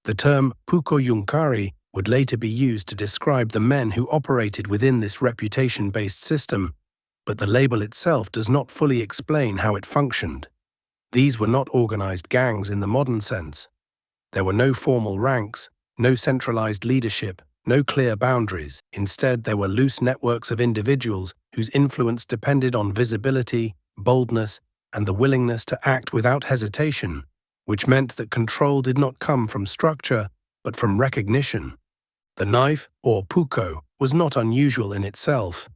The term Puukkojunkkarit would later be used to describe the men who operated within this reputation-based system, but the label itself does not fully explain how it functioned. These were not organized gangs in the modern sense. There were no formal ranks, no centralized leadership, no clear boundaries. Instead, there were loose networks of individuals whose influence depended on visibility, boldness, and the willingness to act without hesitation, which meant that control did not come from structure, but from recognition. The knife, or puukko, was not unusual in itself.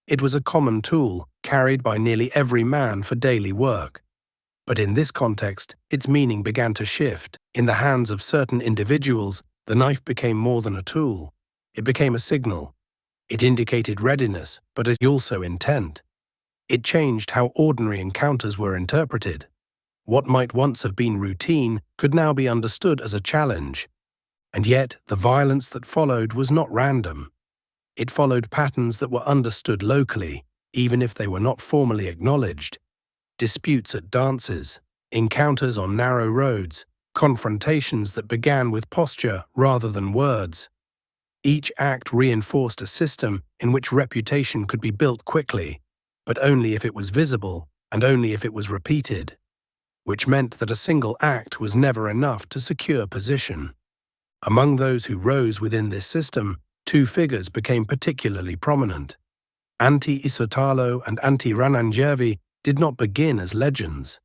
It was a common tool, carried by nearly every man for daily work. But in this context, its meaning began to shift. In the hands of certain individuals, the knife became more than a tool. It became a signal. It indicated readiness, but also intent. It changed how ordinary encounters were interpreted. What might once have been routine could now be understood as a challenge. And yet, the violence that followed was not random. It followed patterns that were understood locally, even if they were not formally acknowledged. Disputes at dances, encounters on narrow roads, confrontations that began with posture rather than words. Each act reinforced a system in which reputation could be built quickly, but only if it was visible and only if it was repeated, which meant that a single act was never enough to secure position. Among those who rose within this system, two figures became particularly prominent. Antti Isotalo and Antti Rannanjärvi did not begin as legends.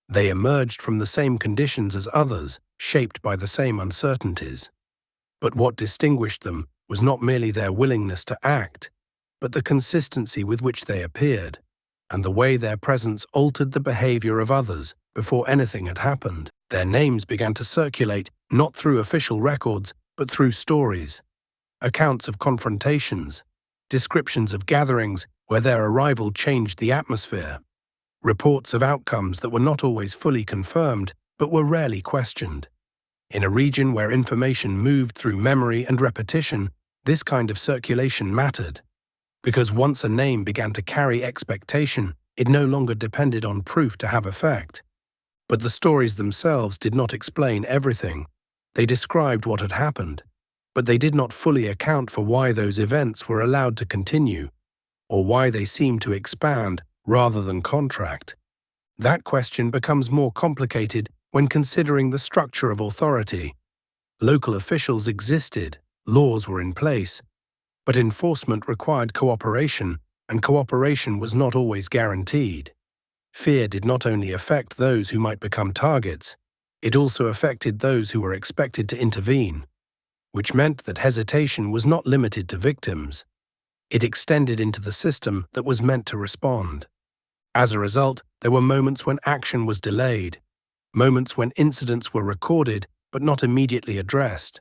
They emerged from the same conditions as others, shaped by the same uncertainties. But what distinguished them was not merely their willingness to act, but the consistency with which they appeared, and the way their presence altered the behavior of others before anything had happened. Their names began to circulate not through official records, but through stories, accounts of confrontations, descriptions of gatherings where their arrival changed the atmosphere, reports of outcomes that were not always fully confirmed, but were rarely questioned. In a region where information moved through memory and repetition, this kind of circulation mattered, because once a name began to carry expectation, it no longer depended on proof to have effect. But the stories themselves did not explain everything. They described what had happened, but they did not fully account for why those events were allowed to continue, or why they seemed to expand rather than contract. That question becomes more complicated when considering the structure of authority. Local officials existed, laws were in place, but enforcement required cooperation, and cooperation was not always guaranteed. Fear did not only affect those who might become targets, it also affected those who were expected to intervene, which meant that hesitation was not limited to victims. It extended into the system that was meant to respond. As a result, there were moments when action was delayed, moments when incidents were recorded but not immediately addressed,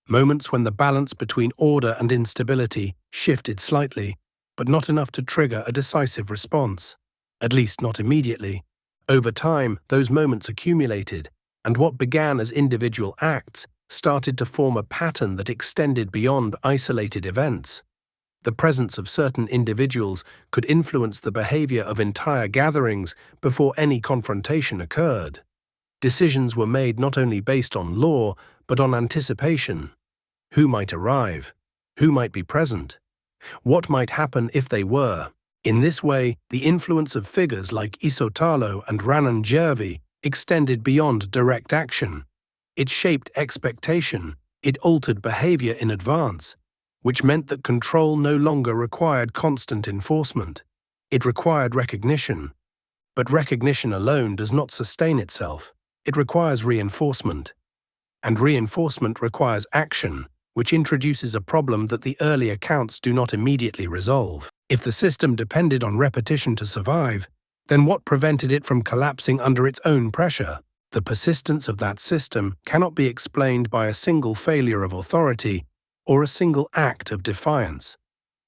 moments when the balance between order and instability shifted slightly, but not enough to trigger a decisive response, at least not immediately. Over time, those moments accumulated, and what began as individual acts started to form a pattern that extended beyond isolated events. The presence of certain individuals could influence the behavior of entire gatherings before any confrontation occurred. Decisions were made not only based on law, but on anticipation. Who might arrive? Who might be present? What might happen if they were? In this way, the influence of figures like Isotalo and Rannanjärvi extended beyond direct action. It shaped expectation, it altered behavior in advance, which meant that control no longer required constant enforcement. It required recognition. But recognition alone does not sustain itself. It requires reinforcement. And reinforcement requires action, which introduces a problem that the early accounts do not immediately resolve. If the system depended on repetition to survive, then what prevented it from collapsing under its own pressure? The persistence of that system cannot be explained by a single failure of authority or a single act of defiance.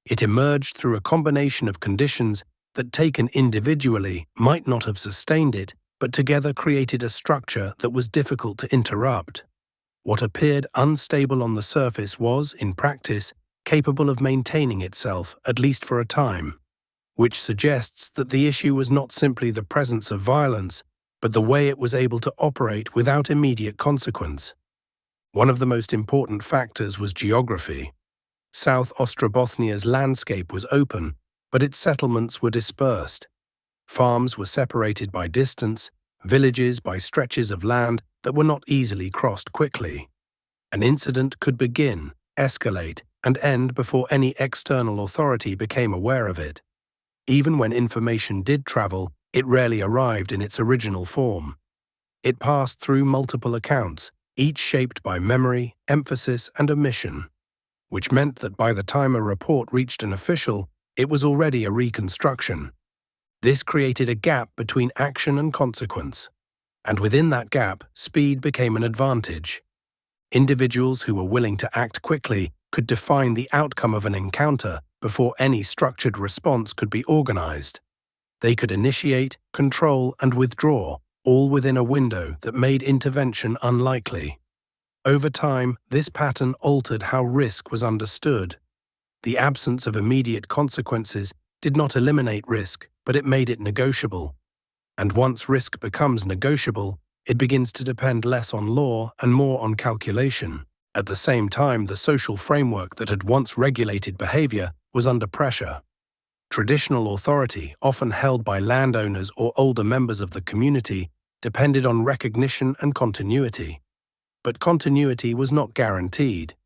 It emerged through a combination of conditions that, taken individually, might not have sustained it, but together created a structure that was difficult to interrupt. What appeared unstable on the surface was, in practice, capable of maintaining itself, at least for a time, which suggests that the issue was not simply the presence of violence, but the way it was able to operate without immediate consequence. One of the most important factors was geography. South Ostrobothnia's landscape was open, but its settlements were dispersed. Farms were separated by distance, villages by stretches of land that were not easily crossed quickly. An incident could begin, escalate, and end before any external authority became aware of it. Even when information did travel, it rarely arrived in its original form. It passed through multiple accounts, each shaped by memory, emphasis, and omission, which meant that by the time a report reached an official, it was already a reconstruction. This created a gap between action and consequence, and within that gap, speed became an advantage. Individuals who were willing to act quickly could define the outcome of an encounter before any structured response could be organized. They could initiate, control, and withdraw, all within a window that made intervention unlikely. Over time, this pattern altered how risk was understood. The absence of immediate consequences did not eliminate risk, but it made it negotiable. And once risk becomes negotiable, it begins to depend less on law and more on calculation. At the same time, the social framework that had once regulated behavior was under pressure. Traditional authority, often held by landowners or older members of the community, depended on recognition and continuity. But continuity was not guaranteed.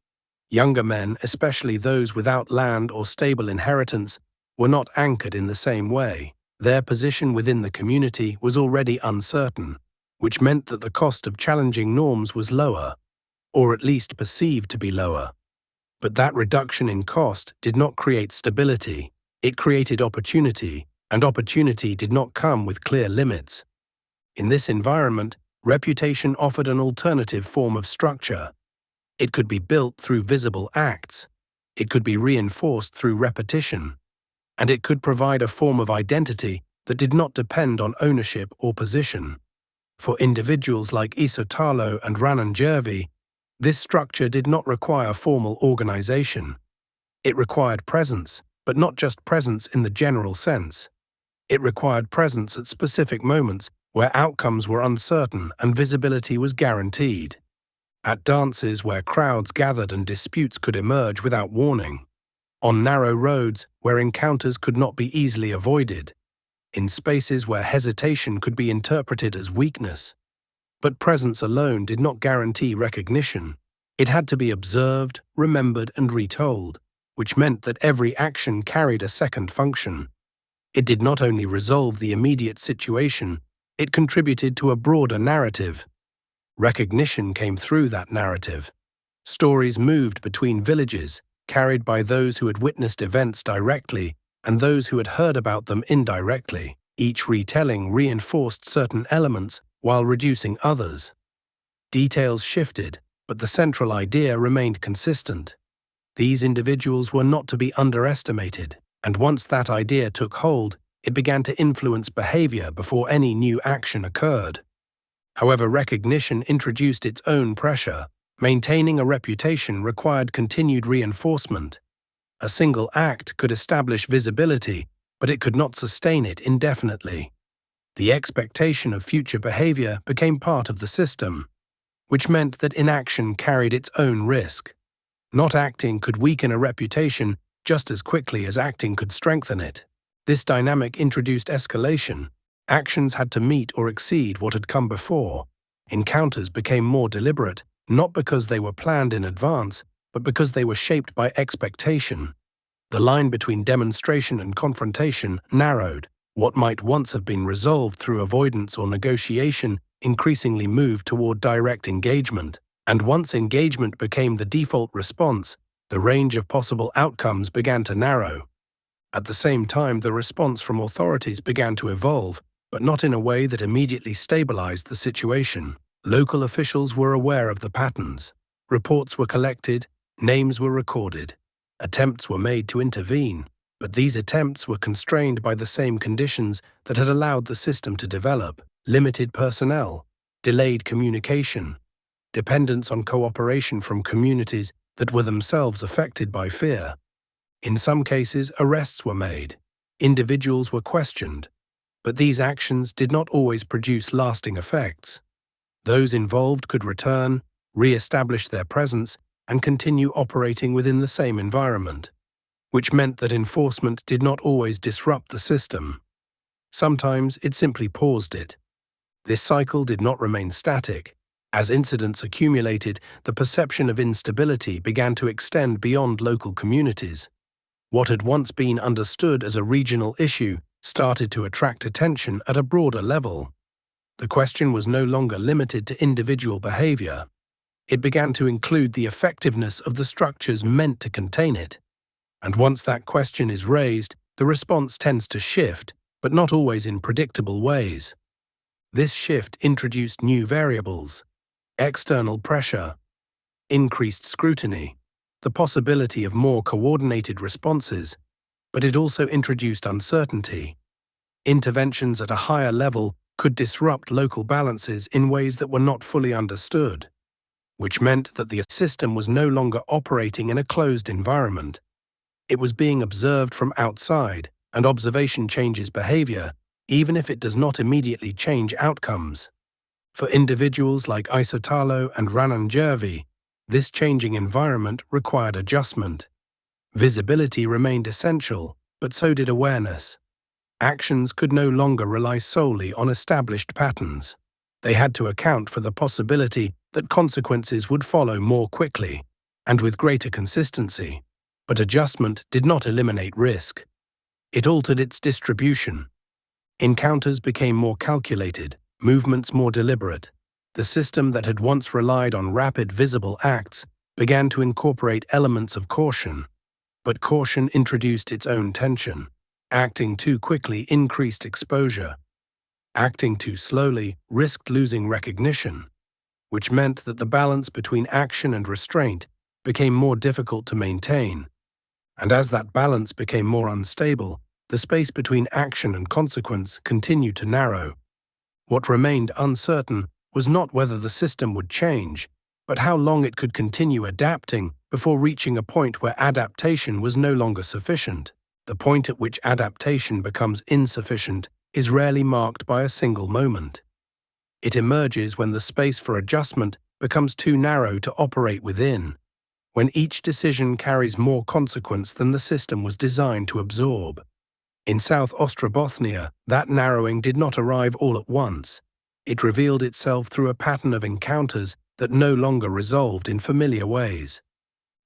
Younger men, especially those without land or stable inheritance, were not anchored in the same way. Their position within the community was already uncertain, which meant that the cost of challenging norms was lower, or at least perceived to be lower. But that reduction in cost did not create stability. It created opportunity, and opportunity did not come with clear limits. In this environment, reputation offered an alternative form of structure. It could be built through visible acts. It could be reinforced through repetition. And it could provide a form of identity that did not depend on ownership or position. For individuals like Isotalo and Rannanjärvi, this structure did not require formal organization. It required presence, but not just presence in the general sense. It required presence at specific moments where outcomes were uncertain and visibility was guaranteed. At dances where crowds gathered and disputes could emerge without warning. On narrow roads where encounters could not be easily avoided. In spaces where hesitation could be interpreted as weakness. But presence alone did not guarantee recognition. It had to be observed, remembered, and retold, which meant that every action carried a second function. It did not only resolve the immediate situation, it contributed to a broader narrative. Recognition came through that narrative. Stories moved between villages, carried by those who had witnessed events directly and those who had heard about them indirectly. Each retelling reinforced certain elements while reducing others. Details shifted, but the central idea remained consistent. These individuals were not to be underestimated, and once that idea took hold, it began to influence behavior before any new action occurred. However, recognition introduced its own pressure. Maintaining a reputation required continued reinforcement. A single act could establish visibility, but it could not sustain it indefinitely. The expectation of future behavior became part of the system, which meant that inaction carried its own risk. Not acting could weaken a reputation just as quickly as acting could strengthen it. This dynamic introduced escalation. Actions had to meet or exceed what had come before. Encounters became more deliberate, not because they were planned in advance, but because they were shaped by expectation. The line between demonstration and confrontation narrowed. What might once have been resolved through avoidance or negotiation increasingly moved toward direct engagement. And once engagement became the default response, the range of possible outcomes began to narrow. At the same time, the response from authorities began to evolve, but not in a way that immediately stabilized the situation. Local officials were aware of the patterns. Reports were collected, names were recorded. Attempts were made to intervene, but these attempts were constrained by the same conditions that had allowed the system to develop: limited personnel, delayed communication, dependence on cooperation from communities that were themselves affected by fear. In some cases, arrests were made. Individuals were questioned, but these actions did not always produce lasting effects. Those involved could return, re-establish their presence, and continue operating within the same environment, which meant that enforcement did not always disrupt the system. Sometimes it simply paused it. This cycle did not remain static. As incidents accumulated, the perception of instability began to extend beyond local communities. What had once been understood as a regional issue started to attract attention at a broader level. The question was no longer limited to individual behavior. It began to include the effectiveness of the structures meant to contain it. And once that question is raised, the response tends to shift, but not always in predictable ways. This shift introduced new variables: external pressure, increased scrutiny, the possibility of more coordinated responses, but it also introduced uncertainty. Interventions at a higher level could disrupt local balances in ways that were not fully understood, which meant that the system was no longer operating in a closed environment. It was being observed from outside, and observation changes behavior, even if it does not immediately change outcomes. For individuals like Isotalo and Rannanjärvi, this changing environment required adjustment. Visibility remained essential, but so did awareness. Actions could no longer rely solely on established patterns. They had to account for the possibility that consequences would follow more quickly and with greater consistency. But adjustment did not eliminate risk. It altered its distribution. Encounters became more calculated, movements more deliberate. The system that had once relied on rapid, visible acts began to incorporate elements of caution. But caution introduced its own tension. Acting too quickly increased exposure. Acting too slowly risked losing recognition, which meant that the balance between action and restraint became more difficult to maintain. And as that balance became more unstable, the space between action and consequence continued to narrow. What remained uncertain was not whether the system would change, but how long it could continue adapting before reaching a point where adaptation was no longer sufficient. The point at which adaptation becomes insufficient is rarely marked by a single moment. It emerges when the space for adjustment becomes too narrow to operate within, when each decision carries more consequence than the system was designed to absorb. In South Ostrobothnia, that narrowing did not arrive all at once. It revealed itself through a pattern of encounters that no longer resolved in familiar ways.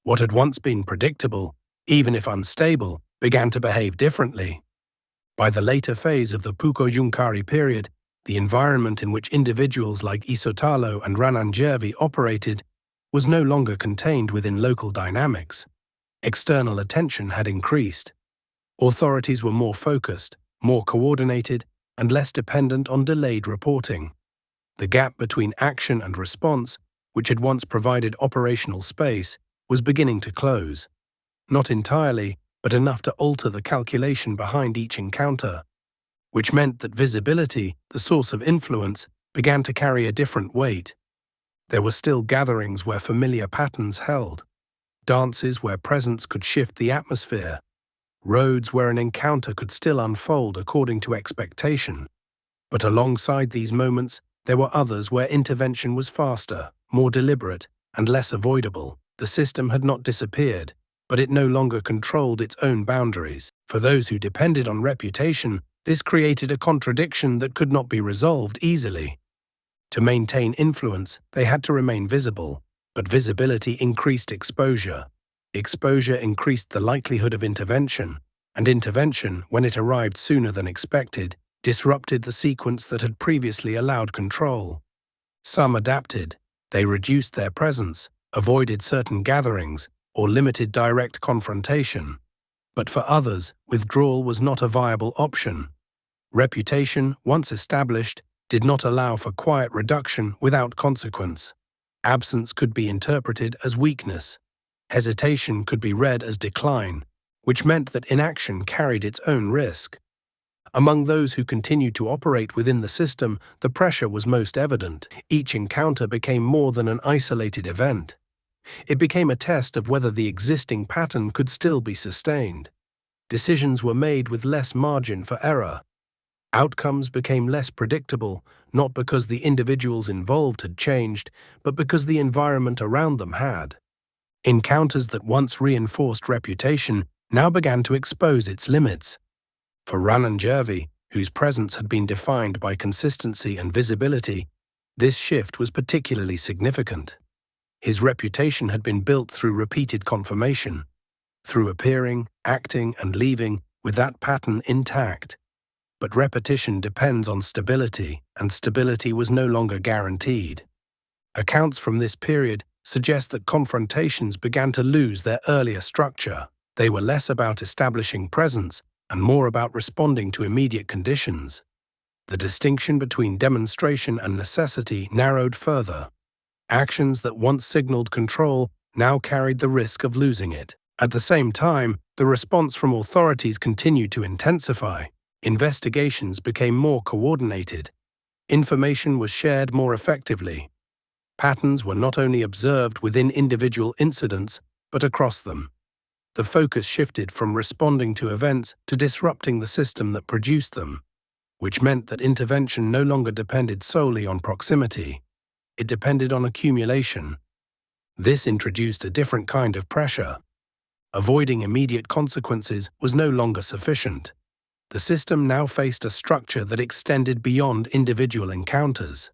What had once been predictable, even if unstable, began to behave differently. By the later phase of the Puukkojunkkarit period, the environment in which individuals like Isotalo and Rannanjärvi operated was no longer contained within local dynamics. External attention had increased. Authorities were more focused, more coordinated, and less dependent on delayed reporting. The gap between action and response, which had once provided operational space, was beginning to close. Not entirely, but enough to alter the calculation behind each encounter, which meant that visibility, the source of influence, began to carry a different weight. There were still gatherings where familiar patterns held, dances where presence could shift the atmosphere, roads where an encounter could still unfold according to expectation. But alongside these moments, there were others where intervention was faster, more deliberate, and less avoidable. The system had not disappeared, but it no longer controlled its own boundaries. For those who depended on reputation, this created a contradiction that could not be resolved easily. To maintain influence, they had to remain visible, but visibility increased exposure. Exposure increased the likelihood of intervention, and intervention, when it arrived sooner than expected, disrupted the sequence that had previously allowed control. Some adapted. They reduced their presence, avoided certain gatherings, or limited direct confrontation. But for others, withdrawal was not a viable option. Reputation, once established, did not allow for quiet reduction without consequence. Absence could be interpreted as weakness. Hesitation could be read as decline, which meant that inaction carried its own risk. Among those who continued to operate within the system, the pressure was most evident. Each encounter became more than an isolated event. It became a test of whether the existing pattern could still be sustained. Decisions were made with less margin for error. Outcomes became less predictable, not because the individuals involved had changed, but because the environment around them had. Encounters that once reinforced reputation now began to expose its limits. For Rannanjärvi, whose presence had been defined by consistency and visibility, this shift was particularly significant. His reputation had been built through repeated confirmation, through appearing, acting, and leaving with that pattern intact. But repetition depends on stability, and stability was no longer guaranteed. Accounts from this period suggest that confrontations began to lose their earlier structure. They were less about establishing presence and more about responding to immediate conditions. The distinction between demonstration and necessity narrowed further. Actions that once signaled control now carried the risk of losing it. At the same time, the response from authorities continued to intensify. Investigations became more coordinated. Information was shared more effectively. Patterns were not only observed within individual incidents, but across them. The focus shifted from responding to events to disrupting the system that produced them, which meant that intervention no longer depended solely on proximity. It depended on accumulation. This introduced a different kind of pressure. Avoiding immediate consequences was no longer sufficient. The system now faced a structure that extended beyond individual encounters.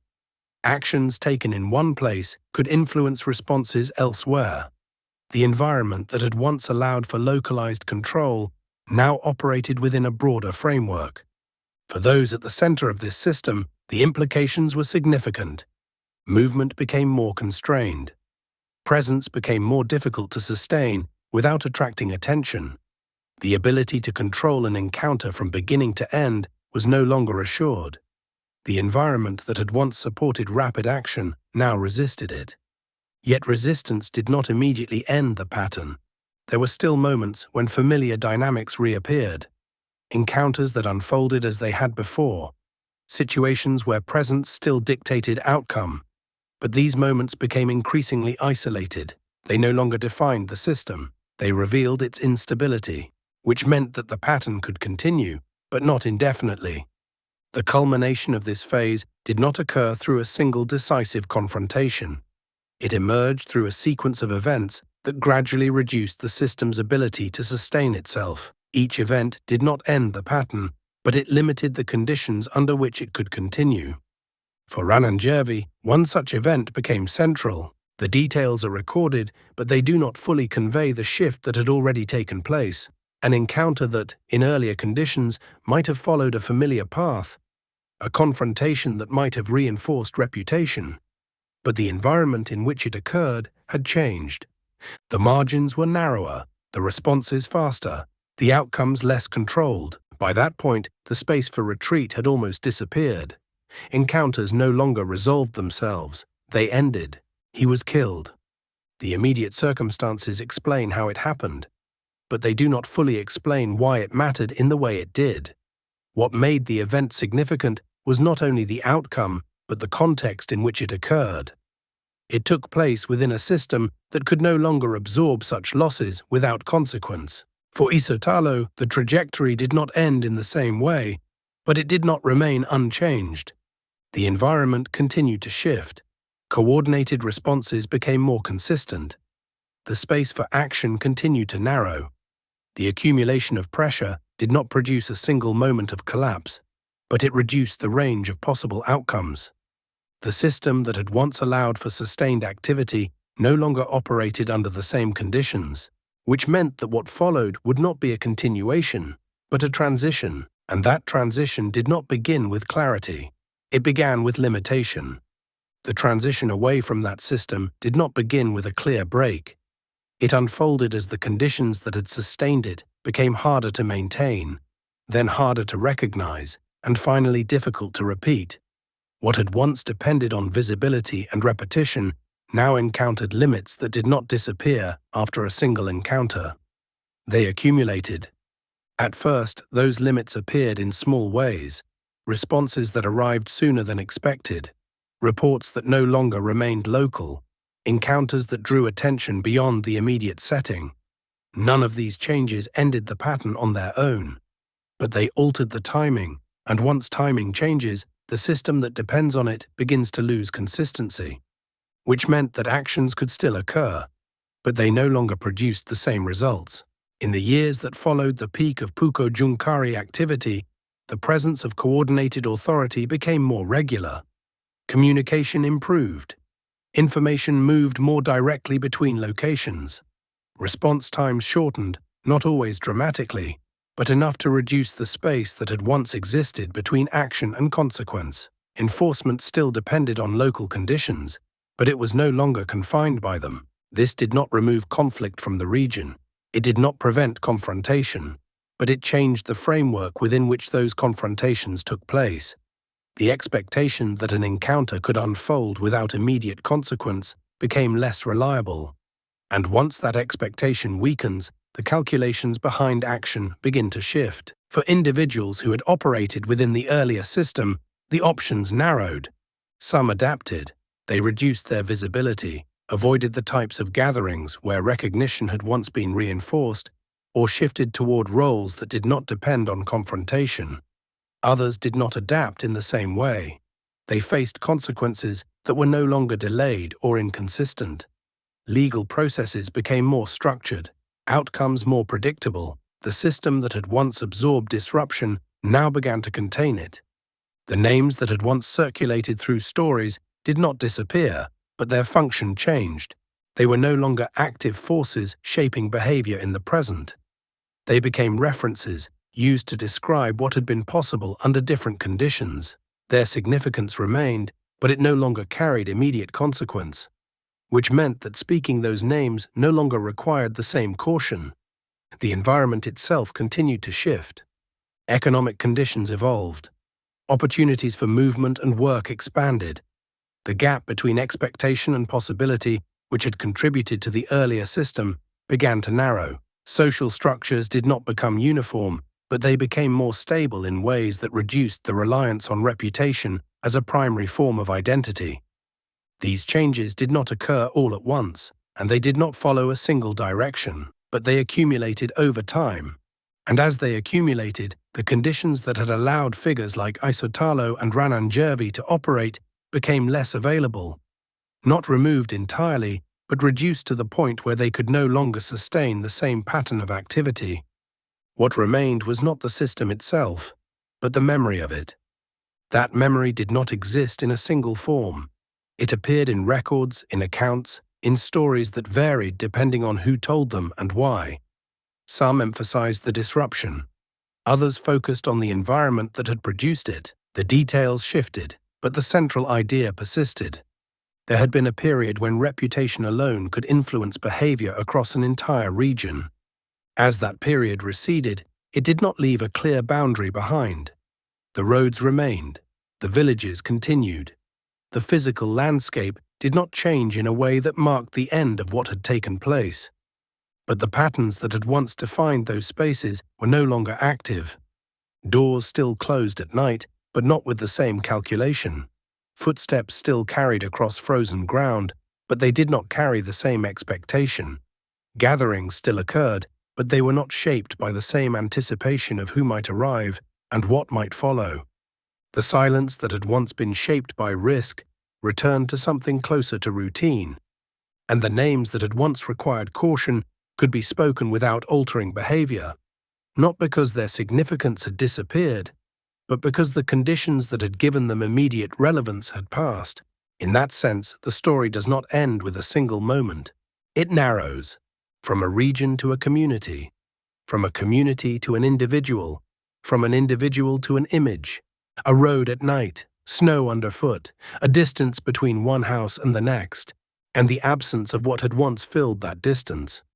Actions taken in one place could influence responses elsewhere. The environment that had once allowed for localized control now operated within a broader framework. For those at the center of this system, the implications were significant. Movement became more constrained. Presence became more difficult to sustain without attracting attention. The ability to control an encounter from beginning to end was no longer assured. The environment that had once supported rapid action now resisted it. Yet resistance did not immediately end the pattern. There were still moments when familiar dynamics reappeared. Encounters that unfolded as they had before. Situations where presence still dictated outcome. But these moments became increasingly isolated. They no longer defined the system. They revealed its instability, which meant that the pattern could continue, but not indefinitely. The culmination of this phase did not occur through a single decisive confrontation. It emerged through a sequence of events that gradually reduced the system's ability to sustain itself. Each event did not end the pattern, but it limited the conditions under which it could continue. For Rannanjärvi, one such event became central. The details are recorded, but they do not fully convey the shift that had already taken place. An encounter that, in earlier conditions, might have followed a familiar path. A confrontation that might have reinforced reputation. But the environment in which it occurred had changed. The margins were narrower, the responses faster, the outcomes less controlled. By that point, the space for retreat had almost disappeared. Encounters no longer resolved themselves. They ended. He was killed. The immediate circumstances explain how it happened, but they do not fully explain why it mattered in the way it did. What made the event significant was not only the outcome, but the context in which it occurred. It took place within a system that could no longer absorb such losses without consequence. For Isotalo, the trajectory did not end in the same way, but it did not remain unchanged. The environment continued to shift. Coordinated responses became more consistent. The space for action continued to narrow. The accumulation of pressure did not produce a single moment of collapse, but it reduced the range of possible outcomes. The system that had once allowed for sustained activity no longer operated under the same conditions, which meant that what followed would not be a continuation, but a transition, and that transition did not begin with clarity. It began with limitation. The transition away from that system did not begin with a clear break. It unfolded as the conditions that had sustained it became harder to maintain, then harder to recognize, and finally difficult to repeat. What had once depended on visibility and repetition now encountered limits that did not disappear after a single encounter. They accumulated. At first, those limits appeared in small ways, responses that arrived sooner than expected, reports that no longer remained local, encounters that drew attention beyond the immediate setting. None of these changes ended the pattern on their own, but they altered the timing, And once timing changes, the system that depends on it begins to lose consistency, which meant that actions could still occur, but they no longer produced the same results. In the years that followed the peak of Puukkojunkkarit activity, the presence of coordinated authority became more regular. Communication improved. Information moved more directly between locations. Response times shortened, not always dramatically, but enough to reduce the space that had once existed between action and consequence. Enforcement still depended on local conditions, but it was no longer confined by them. This did not remove conflict from the region. It did not prevent confrontation, but it changed the framework within which those confrontations took place. The expectation that an encounter could unfold without immediate consequence became less reliable. And once that expectation weakens, the calculations behind action begin to shift. For individuals who had operated within the earlier system, the options narrowed. Some adapted. They reduced their visibility, avoided the types of gatherings where recognition had once been reinforced, or shifted toward roles that did not depend on confrontation. Others did not adapt in the same way. They faced consequences that were no longer delayed or inconsistent. Legal processes became more structured, outcomes more predictable. The system that had once absorbed disruption now began to contain it. The names that had once circulated through stories did not disappear, but their function changed. They were no longer active forces shaping behavior in the present. They became references used to describe what had been possible under different conditions. Their significance remained, but it no longer carried immediate consequence, which meant that speaking those names no longer required the same caution. The environment itself continued to shift. Economic conditions evolved. Opportunities for movement and work expanded. The gap between expectation and possibility, which had contributed to the earlier system, began to narrow. Social structures did not become uniform, but they became more stable in ways that reduced the reliance on reputation as a primary form of identity. These changes did not occur all at once, and they did not follow a single direction, but they accumulated over time. And as they accumulated, the conditions that had allowed figures like Isotalo and Rannanjärvi to operate became less available, not removed entirely, but reduced to the point where they could no longer sustain the same pattern of activity. What remained was not the system itself, but the memory of it. That memory did not exist in a single form. It appeared in records, in accounts, in stories that varied depending on who told them and why. Some emphasized the disruption. Others focused on the environment that had produced it. The details shifted, but the central idea persisted. There had been a period when reputation alone could influence behavior across an entire region. As that period receded, it did not leave a clear boundary behind. The roads remained. The villages continued. The physical landscape did not change in a way that marked the end of what had taken place. But the patterns that had once defined those spaces were no longer active. Doors still closed at night, but not with the same calculation. Footsteps still carried across frozen ground, but they did not carry the same expectation. Gatherings still occurred, but they were not shaped by the same anticipation of who might arrive and what might follow. The silence that had once been shaped by risk returned to something closer to routine, and the names that had once required caution could be spoken without altering behavior, not because their significance had disappeared, but because the conditions that had given them immediate relevance had passed. In that sense, the story does not end with a single moment. It narrows, from a region to a community, from a community to an individual, from an individual to an image, a road at night, snow underfoot, a distance between one house and the next, and the absence of what had once filled that distance.